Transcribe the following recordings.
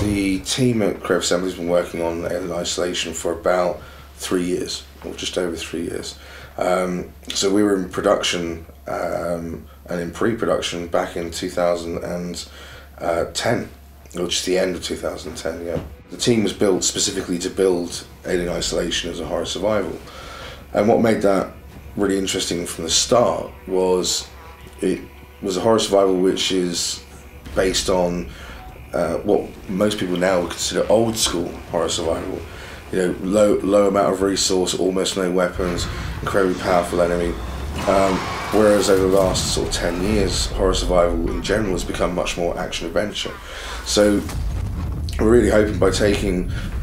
The team at Creative Assembly has been working on Alien Isolation for about 3 years, or just over 3 years. So we were in production and in pre-production back in 2010, or just the end of 2010, yeah. The team was built specifically to build Alien Isolation as a horror survival. And what made that really interesting from the start was it was a horror survival which is based on what most people now would consider old school horror survival. You know, low amount of resource, almost no weapons, incredibly powerful enemy. Whereas over the last sort of 10 years, horror survival in general has become much more action adventure. So we're really hoping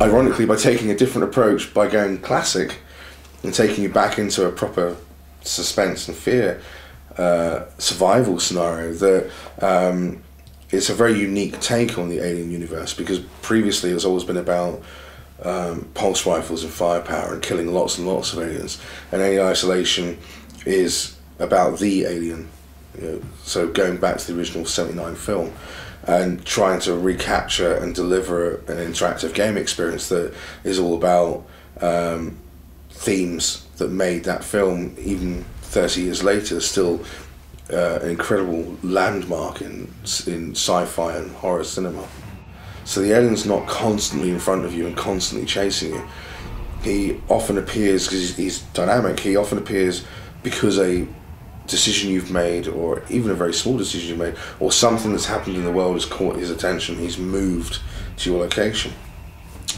ironically by taking a different approach, by going classic and taking you back into a proper suspense and fear survival scenario, that it's a very unique take on the Alien universe, because previously it's always been about pulse rifles and firepower and killing lots and lots of aliens, and Alien Isolation is about the alien, you know, so going back to the original '79 film and trying to recapture and deliver an interactive game experience that is all about themes that made that film, even 30 years later, still an incredible landmark in sci-fi and horror cinema. So the alien's not constantly in front of you and constantly chasing you. He often appears, because he's dynamic, he often appears because a decision you've made, or even a very small decision you've made, or something that's happened in the world has caught his attention. He's moved to your location.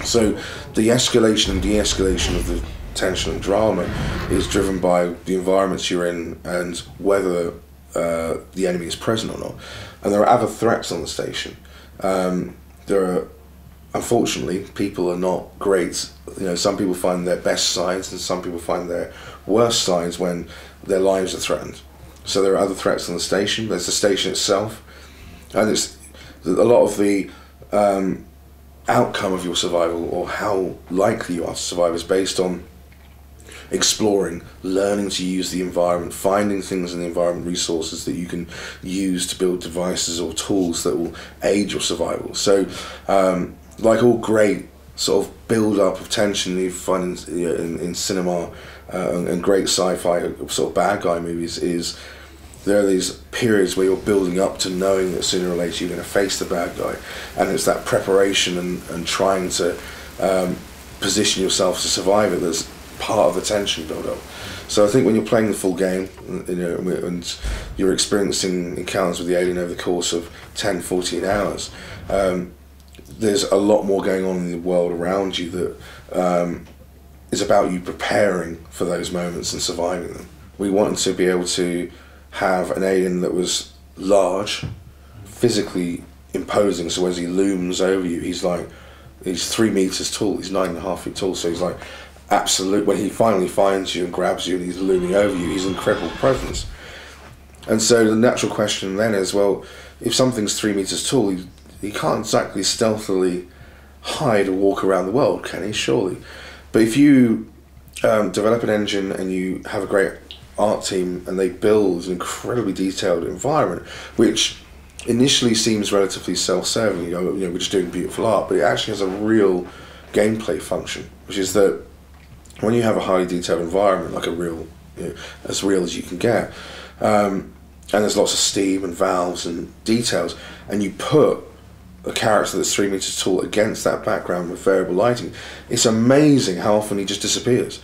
So the escalation and de-escalation of the tension and drama is driven by the environments you're in and whether the enemy is present or not. And there are other threats on the station. Unfortunately, people are not great. You know, some people find their best sides and some people find their worst sides when their lives are threatened. So there are other threats on the station. There's the station itself, and it's a lot of the outcome of your survival, or how likely you are to survive, is based on exploring, learning to use the environment, finding things in the environment, resources that you can use to build devices or tools that will aid your survival. So like all great sort of build-up of tension you find in cinema and great sci-fi sort of bad guy movies, is there are these periods where you're building up to knowing that sooner or later you're going to face the bad guy, and it's that preparation and trying to position yourself to survive it that's part of the tension build-up. So I think when you're playing the full game, you know, and you're experiencing encounters with the alien over the course of 10, 14 hours, there's a lot more going on in the world around you that is about you preparing for those moments and surviving them. We wanted to be able to have an alien that was large, physically imposing, so as he looms over you, he's 3 meters tall, he's 9.5 feet tall, so he's like absolute, when he finally finds you and grabs you and he's looming over you, he's an incredible presence. And so the natural question then is, well, if something's 3 meters tall, he can't exactly stealthily hide or walk around the world, can he? Surely. But if you develop an engine and you have a great art team and they build an incredibly detailed environment, which initially seems relatively self-serving, you know, we're just doing beautiful art, but it actually has a real gameplay function, which is that when you have a highly detailed environment, like a real, you know, as real as you can get, and there's lots of steam and valves and details, and you put a character that's 3 meters tall against that background with variable lighting, it's amazing how often he just disappears.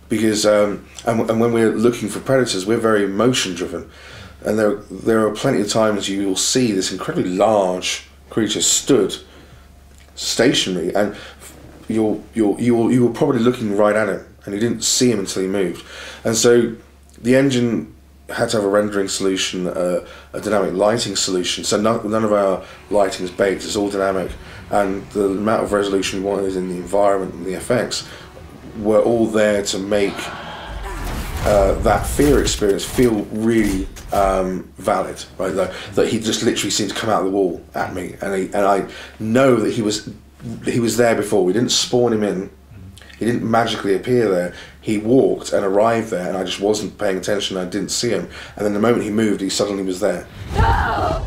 Because and when we're looking for predators, we're very motion driven, and there are plenty of times you will see this incredibly large creature stood stationary, and you were probably looking right at him and you didn't see him until he moved. And so the engine had to have a rendering solution, a dynamic lighting solution, so none of our lighting is baked, it's all dynamic, and the amount of resolution we wanted in the environment and the effects were all there to make that fear experience feel really valid, right? That he just literally seemed to come out of the wall at me, and I know that he was there before. We didn't spawn him in. He didn't magically appear there. He walked and arrived there, and I just wasn't paying attention. I didn't see him, and then the moment he moved, he suddenly was there. No!